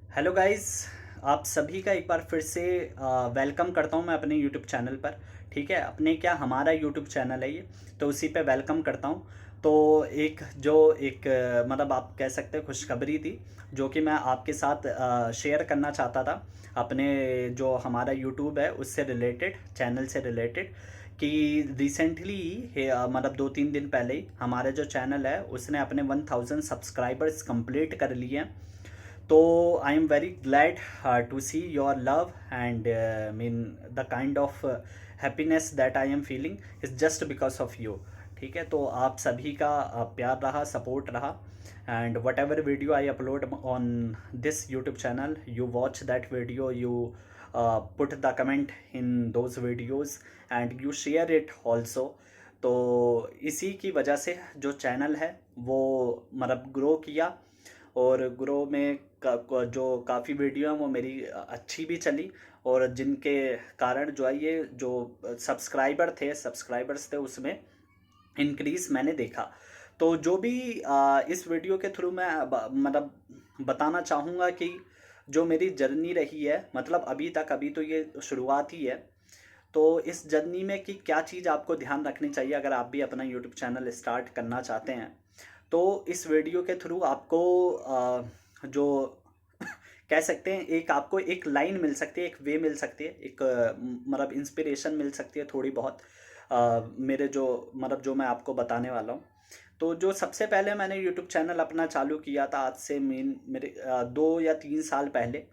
Hello guys. आप सभी का एक बार फिर से वेलकम करता हूं मैं अपने यूट्यूब चैनल पर। ठीक है, अपने क्या हमारा यूट्यूब चैनल है ये, तो उसी पे वेलकम करता हूं। तो मतलब आप कह सकते हैं खुशखबरी थी जो कि मैं आपके साथ शेयर करना चाहता था अपने जो हमारा यूट्यूब है उससे रिलेटेड, चैनल से रिलेटेड। कि रिसेंटली मतलब 2-3 दिन पहले ही हमारा जो चैनल है उसने अपने 1000 सब्सक्राइबर्स कंप्लीट कर लिए हैं। तो I am very glad to see your love and mean the kind of happiness that I am feeling is just because of you. ठीक है, तो आप सभी का प्यार रहा, सपोर्ट रहा, and what ever video I upload on this YouTube channel, you watch that video, you put the comment in those videos and you share it also. तो इसी की वजह से जो चैनल है वो मतलब ग्रो किया, और ग्रो में जो काफ़ी वीडियो हैं वो मेरी अच्छी भी चली, और जिनके कारण जो है ये जो सब्सक्राइबर्स थे उसमें इंक्रीज मैंने देखा। तो जो भी इस वीडियो के थ्रू मैं मतलब बताना चाहूँगा कि जो मेरी जर्नी रही है, मतलब अभी तक, अभी तो ये शुरुआत ही है। तो इस जर्नी में कि क्या चीज़ आपको ध्यान रखनी चाहिए अगर आप भी अपना यूट्यूब चैनल स्टार्ट करना चाहते हैं। तो इस वीडियो के थ्रू आपको जो कह सकते हैं, एक आपको एक लाइन मिल सकती है, एक वे मिल सकती है, एक मतलब इंस्पिरेशन मिल सकती है थोड़ी बहुत मेरे जो मतलब जो मैं आपको बताने वाला हूँ। तो जो सबसे पहले मैंने यूट्यूब चैनल अपना चालू किया था आज से मेरे 2 या 3 साल पहले।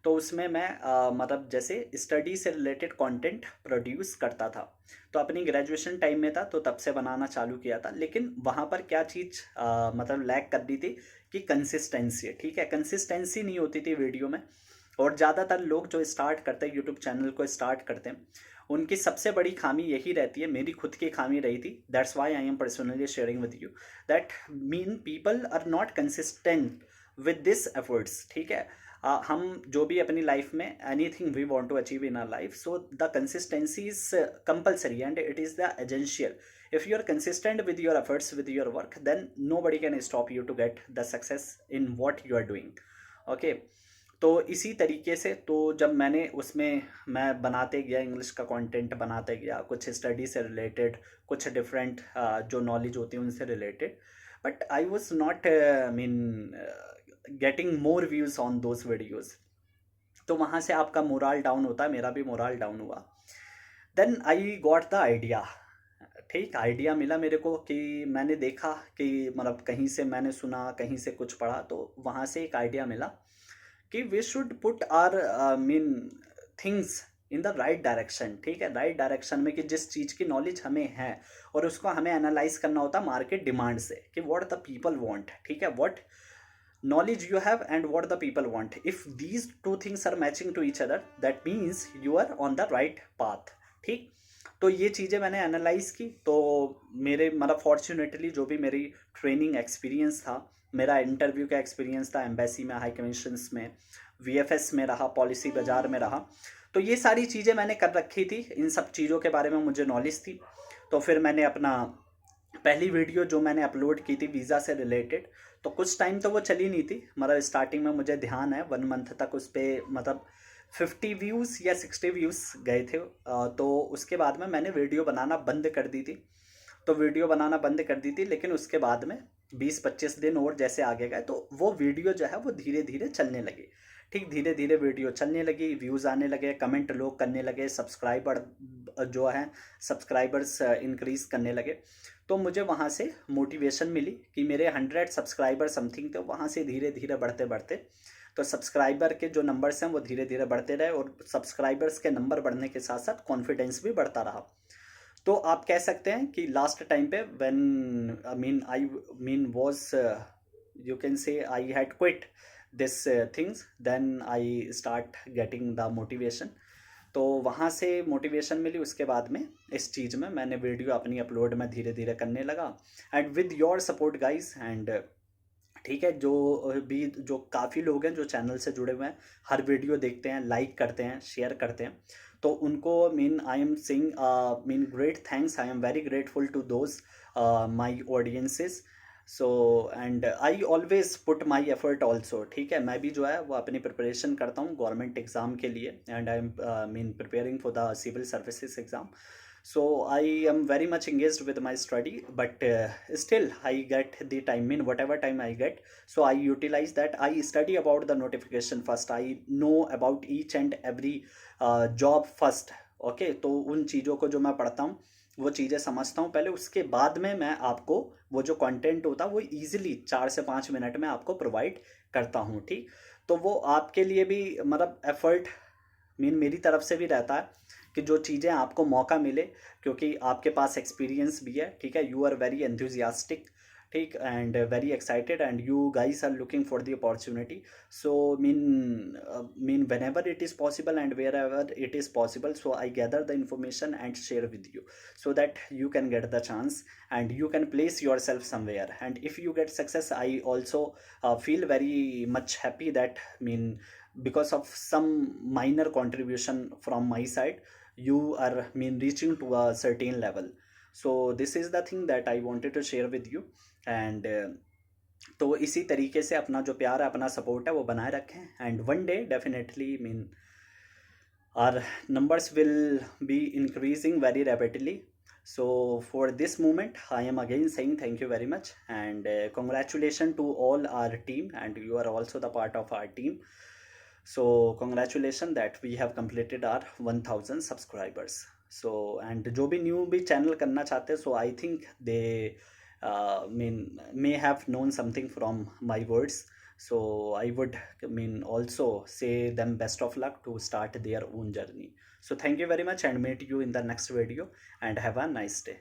तो उसमें मैं मतलब जैसे स्टडी से रिलेटेड कंटेंट प्रोड्यूस करता था। तो अपनी ग्रेजुएशन टाइम में था तो तब से बनाना चालू किया था, लेकिन वहाँ पर क्या चीज़ मतलब लैक कर दी थी कि कंसिस्टेंसी। ठीक है, कंसिस्टेंसी नहीं होती थी वीडियो में। और ज़्यादातर लोग जो स्टार्ट करते हैं यूट्यूब चैनल को स्टार्ट करते हैं, उनकी सबसे बड़ी खामी यही रहती है, मेरी खुद की खामी रही थी। That's why I am personally sharing with you that mean people are not consistent with this efforts. ठीक है, हम जो भी अपनी लाइफ में anything we want to achieve in our life, so the consistency is compulsory and it is the essential. if you are consistent with your efforts, with your work, then nobody can stop you to get the success in what you are doing. Okay, तो इसी तरीके से तो जब मैंने उसमें मैं बनाते गया, इंग्लिश का कंटेंट बनाते गया, कुछ स्टडी से रिलेटेड, कुछ डिफरेंट जो नॉलेज होती है उनसे related, but I was not mean getting more views on those videos. तो वहाँ से आपका मोराल डाउन होता है, मेरा भी मोराल डाउन हुआ। Then I got the idea. ठीक, आइडिया मिला मेरे को कि मैंने देखा कि मतलब कहीं से मैंने सुना, कहीं से कुछ पढ़ा, तो वहाँ से एक आइडिया मिला कि we should put our mean things in the right direction. ठीक है, राइट डायरेक्शन में कि जिस चीज़ की नॉलेज हमें है और उसको हमें एनालाइज करना होता है मार्केट डिमांड से कि व्हाट द पीपल वांट। ठीक है, what knowledge you have and what the people want, if these two things are matching to each other, that means you are on the right path। ठीक, तो ये चीज़ें मैंने analyse की। तो मेरे मतलब फॉर्चुनेटली जो भी मेरी ट्रेनिंग एक्सपीरियंस था, मेरा इंटरव्यू का एक्सपीरियंस था एम्बेसी में, हाई कमीशंस में, वीएफएस में रहा, पॉलिसी बाजार में रहा। तो ये सारी चीज़ें मैंने कर रखी थी, इन सब चीज़ों के बारे में मुझे नॉलेज थी। तो फिर मैंने अपना पहली वीडियो जो मैंने अपलोड की थी वीज़ा से रिलेटेड, तो कुछ टाइम तो वो चली नहीं थी, मतलब स्टार्टिंग में मुझे ध्यान है 1 मंथ तक उस पर मतलब 50 व्यूज़ या 60 व्यूज़ गए थे। तो उसके बाद में मैंने वीडियो बनाना बंद कर दी थी। तो वीडियो बनाना बंद कर दी थी, लेकिन उसके बाद में 20-25 दिन और जैसे आगे गए तो वो वीडियो जो है वो धीरे धीरे चलने लगी। ठीक, धीरे धीरे वीडियो चलने लगी, व्यूज़ आने लगे, कमेंट लोग करने लगे, सब्सक्राइबर जो है सब्सक्राइबर्स इंक्रीज करने लगे। तो मुझे वहाँ से मोटिवेशन मिली कि मेरे 100 सब्सक्राइबर समथिंग थे, वहाँ से धीरे धीरे बढ़ते बढ़ते तो सब्सक्राइबर के जो नंबर्स हैं वो धीरे धीरे बढ़ते रहे, और सब्सक्राइबर्स के नंबर बढ़ने के साथ साथ कॉन्फिडेंस भी बढ़ता रहा। तो आप कह सकते हैं कि लास्ट टाइम पे when I mean was you can say I had quit this things, then I start getting the motivation. तो वहाँ से मोटिवेशन मिली, उसके बाद में इस चीज़ में मैंने वीडियो अपनी अपलोड में धीरे धीरे करने लगा, and with your support guys. And ठीक है, जो काफ़ी लोग हैं जो चैनल से जुड़े हुए हैं, हर वीडियो देखते हैं, लाइक करते हैं, शेयर करते हैं, तो उनको mean I am saying mean great thanks, I am very grateful to those my audiences. So and I always put my effort also, ठीक है। मैं भी जो है वो अपनी प्रिपरेशन करता हूँ गवर्नमेंट एग्ज़ाम के लिए, and I am mean preparing for the civil services exam. So I am very much engaged with my study, but still I get the time, mean whatever time I get, so I utilize that. I study about the notification first, I know about each and every job first. Okay, तो उन चीज़ों को जो मैं पढ़ता हूँ वो चीज़ें समझता हूँ पहले, उसके बाद में मैं आपको वो जो कंटेंट होता है वो इजीली 4 से 5 मिनट में आपको प्रोवाइड करता हूँ, ठीक। तो वो आपके लिए भी मतलब एफर्ट मीन मेरी तरफ से भी रहता है कि जो चीज़ें आपको मौका मिले, क्योंकि आपके पास एक्सपीरियंस भी है, ठीक है। यू आर वेरी एंथुजियास्टिक, ठीक, and very excited, and you guys are looking for the opportunity. So mean whenever it is possible and wherever it is possible, so I gather the information and share with you, so that you can get the chance and you can place yourself somewhere. And if you get success, I also feel very much happy that mean because of some minor contribution from my side, you are mean reaching to a certain level. So this is the thing that I wanted to share with you. And तो इसी तरीके से अपना जो प्यार है, अपना support है, वो बनाए रखें, and one day definitely mean our numbers will be increasing very rapidly. So for this moment I am again saying thank you very much, and congratulations to all our team, and you are also the part of our team. So congratulations that we have completed our 1000 subscribers. So and जो भी new भी channel करना चाहते हैं, so I think they mean may have known something from my words. So I would mean also say them best of luck to start their own journey. So thank you very much, and meet you in the next video, and have a nice day.